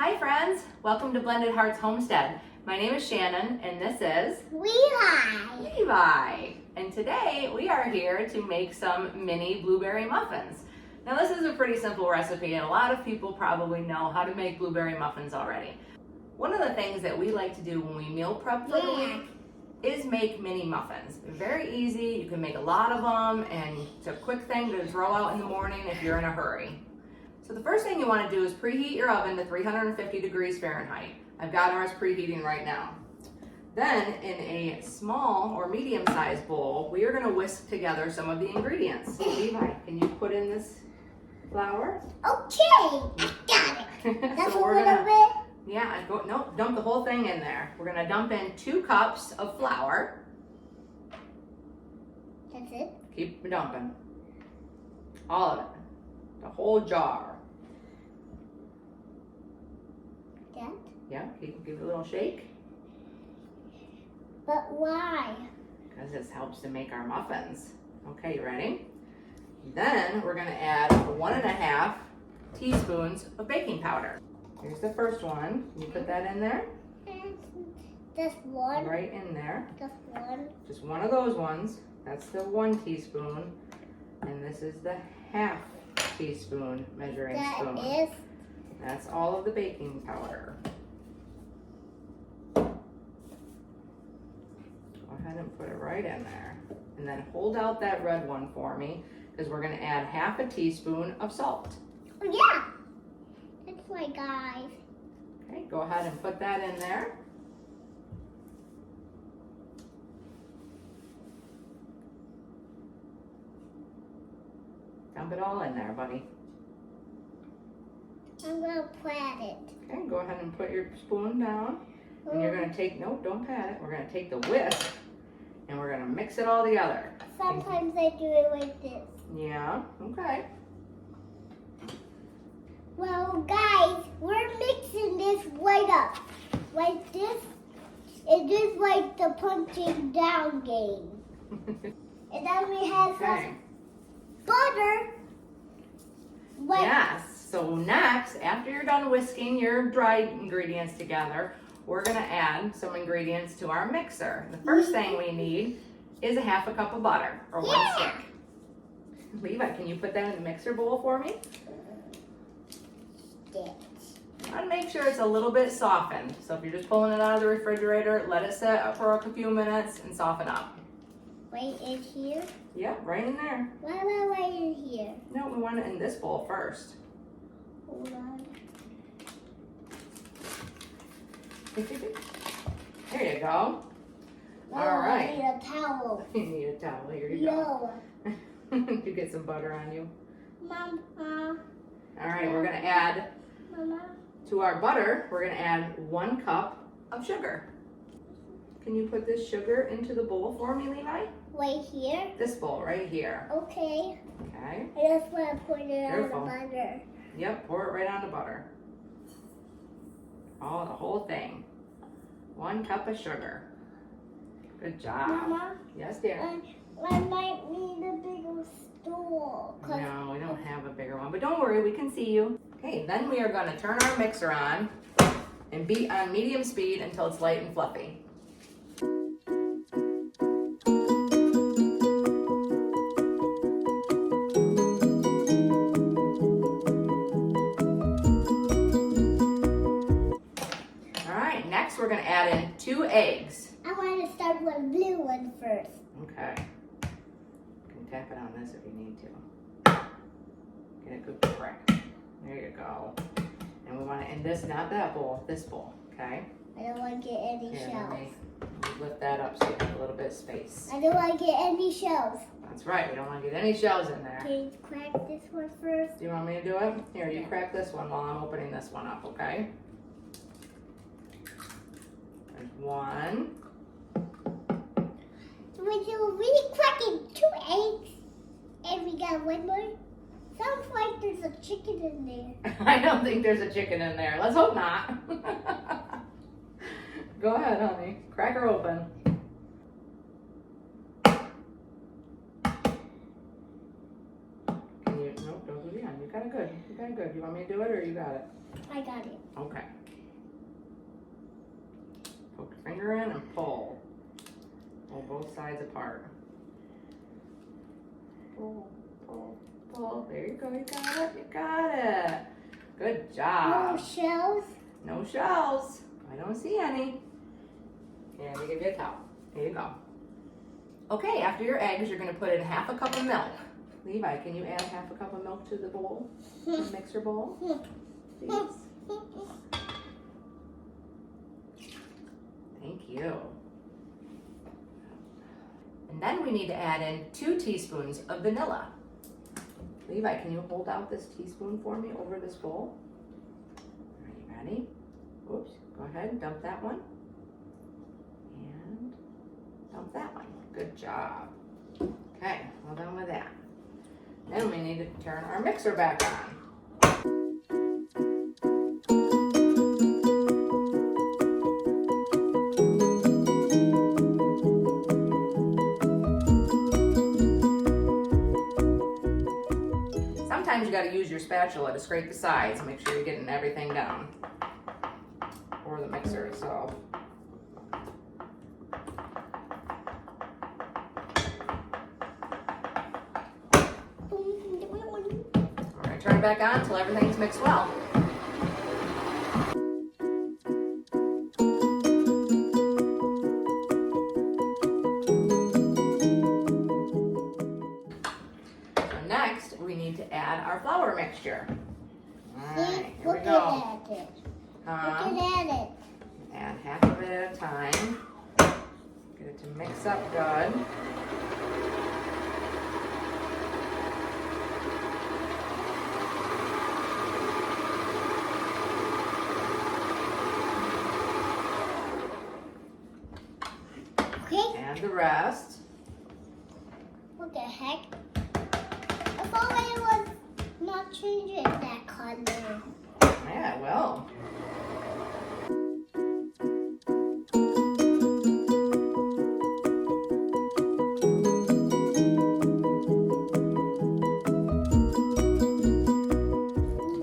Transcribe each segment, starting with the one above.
Hi friends, welcome to Blended Hearts Homestead. My name is Shannon and this is Levi. And today we are here to make some mini blueberry muffins. Now this is a pretty simple recipe and a lot of people probably know how to make blueberry muffins already. One of the things that we like to do when we meal prep for the week is make mini muffins. They're very easy, you can make a lot of them and it's a quick thing to throw out in the morning if you're in a hurry. So the first thing you want to do is preheat your oven to 350 degrees Fahrenheit. I've got ours preheating right now. Then in a small or medium sized bowl, we are going to whisk together some of the ingredients. Levi, can you put in this flour? Okay, I got it. That's So a little bit. Yeah, no, dump the whole thing in there. We're going to dump in 2 cups of flour. That's it. Keep dumping. All of it. The whole jar. That? Yeah, give it a little shake. But why? Because this helps to make our muffins. Okay, you ready? Then we're going to add 1.5 teaspoons of baking powder. Here's the first one. Can you put that in there? Just one. Right in there. Just one. Just one of those ones. That's the 1 teaspoon. And this is the 1/2 teaspoon measuring spoon. That's all of the baking powder. Go ahead and put it right in there. And then hold out that red one for me because we're going to add 1/2 teaspoon of salt. Oh yeah. That's my guys. Okay, go ahead and put that in there. Dump it all in there, buddy. I'm gonna pat it. Okay, go ahead and put your spoon down. And you're going to take, no, don't pat it. We're going to take the whisk and we're going to mix it all together. Sometimes I do it like this. Yeah, okay. Well, guys, we're mixing this right up. Like this. It is like the punching down game. And then we have some butter. Yes. So next, after you're done whisking your dry ingredients together, we're going to add some ingredients to our mixer. The first thing we need is 1/2 cup of butter, or 1 stick. Levi, can you put that in the mixer bowl for me? I want to make sure it's a little bit softened. So if you're just pulling it out of the refrigerator, let it sit for a few minutes and soften up. Wait, it's here? Yep, right in there. Why am I right in here? No, we want it in this bowl first. Hold on. There you go. No, All right. I need a towel. You need a towel. Here you go. No. You get some butter on you. Mama. All right, we're going to add Mama. to our butter, we're going to add 1 cup of sugar. Can you put this sugar into the bowl for me, Levi? Right here? This bowl right here. Okay. Okay. I just want to put it Careful. on the butter. Yep, pour it right on the butter. Oh, the whole thing. 1 cup of sugar. Good job. Mama? Yes, dear. I might need a bigger stool. No, we don't have a bigger one, but don't worry, we can see you. Okay, then we are going to turn our mixer on and beat on medium speed until it's light and fluffy. All right, next we're going to add in 2 eggs. I want to start with the blue one first. Okay. You can tap it on this if you need to. Get a good crack. There you go. And we want to end this, not that bowl, this bowl, okay? I don't want to get any Here, shells. let me lift that up so you have a little bit of space. I don't want to get any shells. That's right, we don't want to get any shells in there. Can you crack this one first? Do you want me to do it? Here, you crack this one while I'm opening this one up, okay? There's 1. When you were really cracking 2 eggs, and we got 1 more. Sounds like there's a chicken in there. I don't think there's a chicken in there. Let's hope not. Go ahead, honey. Crack her open. Can you? Nope, don't do the end. You got it good. You got it good. You want me to do it or you got it? I got it. Okay. finger in and pull. Pull both sides apart. Pull, pull, pull. There you go. You got it. You got it. Good job. No shells? No shells. I don't see any. Here, let me give you a towel. There you go. Okay, after your eggs, you're going to put in half a cup of milk. Levi, can you add half a cup of milk to the bowl? The mixer bowl? Please. Thank you. And then we need to add in 2 teaspoons of vanilla. Levi, can you hold out this teaspoon for me over this bowl? Are you ready? Oops, go ahead and dump that one. And dump that one. Good job. Okay, well done with that. Then we need to turn our mixer back on. Sometimes you got to use your spatula to scrape the sides and make sure you're getting everything down. Or the mixer itself. We're going to turn it back on until everything's mixed well. Next, we need to add our flour mixture. Alright, here we go. Look at it. Add half of it at a time. Get it to mix up good. Okay. And the rest. What the heck? I thought it was not changing that color. Yeah, well.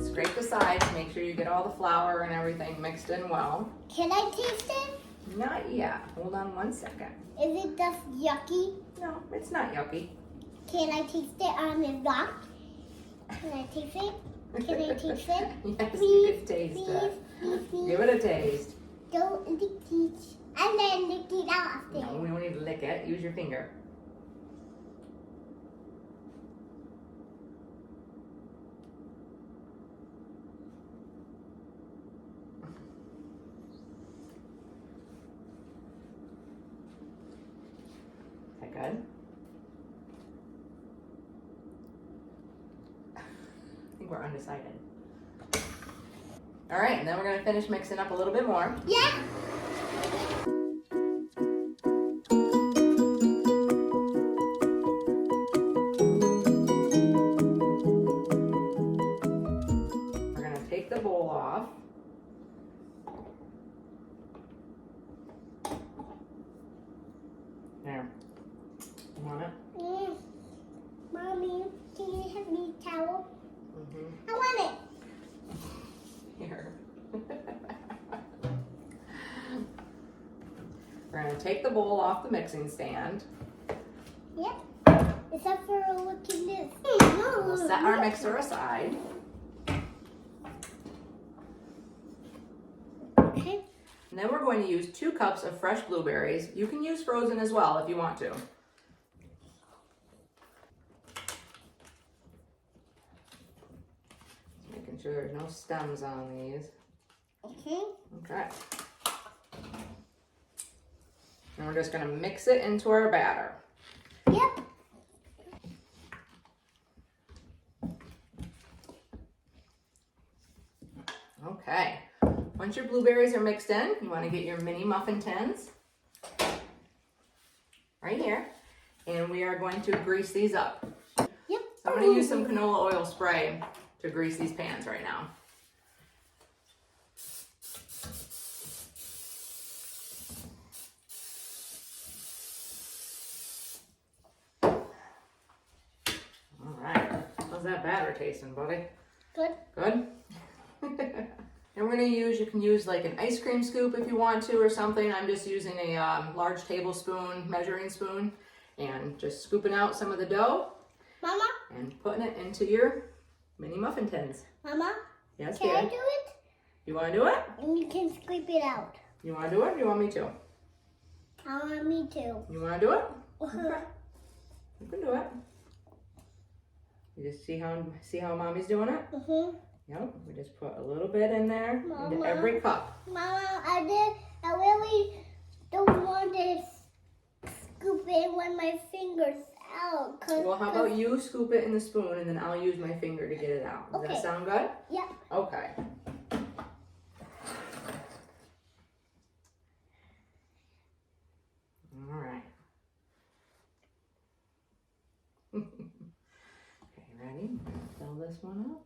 Scrape the sides, make sure you get all the flour and everything mixed in well. Can I taste it? Not yet. Hold on one second. Is it just yucky? No, it's not yucky. Can I taste it on the rock? Can I taste it? Can I taste it? Yes, Please, you can taste it. please. Give it a taste. Don't lick it. And then lick it off No, there. we don't need to lick it. Use your finger. Is that good? I think we're undecided. All right, and then we're going to finish mixing up a little bit more. Yeah. We're going to take the bowl off. There. You want it? Mommy, can you have me a towel? Mm-hmm. I want it. Here. We're going to take the bowl off the mixing stand. Yep. Except for look at this. We'll set our mixer aside. Okay. And then we're going to use 2 cups of fresh blueberries. You can use frozen as well if you want to. Making sure there's no stems on these. Okay. Okay. And we're just going to mix it into our batter. Yep. Okay. Once your blueberries are mixed in, you want to get your mini muffin tins right here. And we are going to grease these up. Yep. So I'm going to use some canola oil spray to grease these pans right now. All right. How's that batter tasting, buddy? Good. Good? And we're gonna use, you can use like an ice cream scoop if you want to or something. I'm just using a large tablespoon measuring spoon and just scooping out some of the dough. Mama? And putting it into your mini muffin tins. Mama? Yes, Can dear. I do it? You wanna do it? And you can scoop it out. You wanna do it or you want me to? I want me to. You wanna do it? Okay. You can do it. You just see how mommy's doing it? Yep. We just put a little bit in there into every cup. Mama, I really don't want to scoop it with my fingers out. Well, how about you scoop it in the spoon and then I'll use my finger to get it out. Does that sound good? Yep. Okay. All right. Okay, ready? Fill this one up.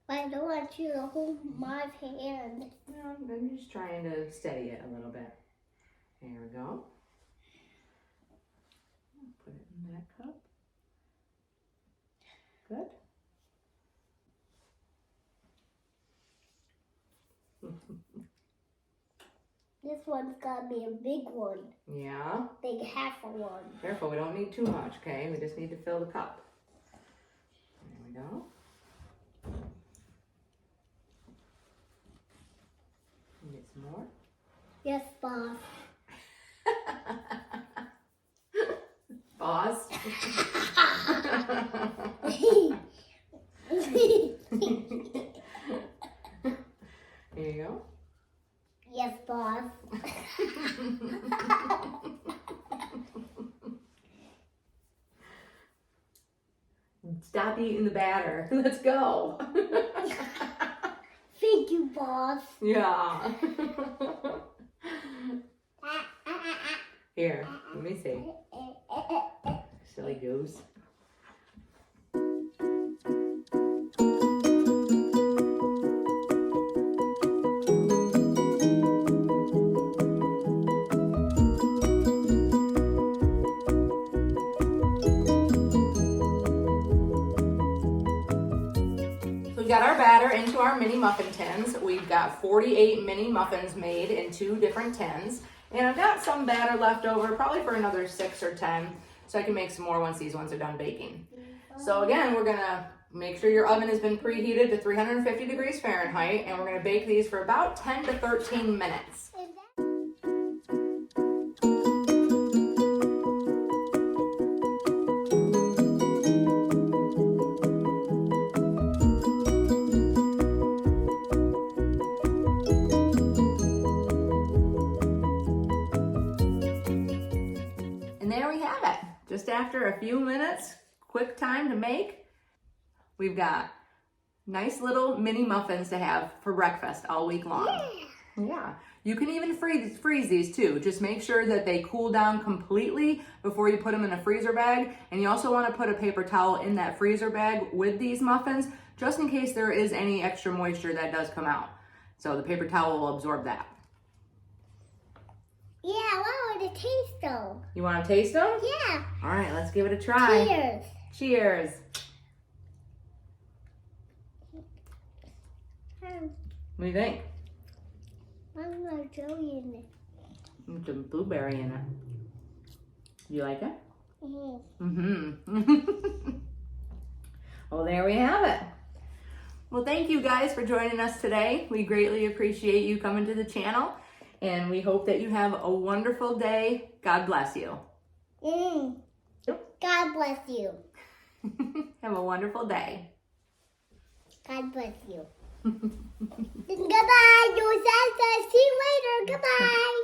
I don't want you to hold my hand. No, I'm just trying to steady it a little bit. There we go. Put it in that cup. Good. This one's gotta be a big one. Yeah. Big half a one. Careful, we don't need too much, okay? We just need to fill the cup. There we go. Get some more. Yes, boss. Boss. There you go. Yes, boss. Stop eating the batter. Let's go. Thank you, boss. Yeah. Here, let me see. Silly goose. Got our batter into our mini muffin tins. We've got 48 mini muffins made in 2 different tins. And I've got some batter left over, probably for another 6 or 10, so I can make some more once these ones are done baking. So again, we're gonna make sure your oven has been preheated to 350 degrees Fahrenheit, and we're gonna bake these for about 10 to 13 minutes. Just after a few minutes, quick time to make, we've got nice little mini muffins to have for breakfast all week long. Yeah. You can even freeze these too. Just make sure that they cool down completely before you put them in a freezer bag. And you also want to put a paper towel in that freezer bag with these muffins, just in case there is any extra moisture that does come out. So the paper towel will absorb that. Yeah, I want to taste them. You want to taste them? Yeah. All right, let's give it a try. Cheers. Cheers. What do you think? I'm not jelly in it. There's some blueberry in it. You like it? Well, there we have it. Well, thank you guys for joining us today. We greatly appreciate you coming to the channel. And we hope that you have a wonderful day. God bless you. God bless you. Have a wonderful day. God bless you. Goodbye. See you later. Goodbye.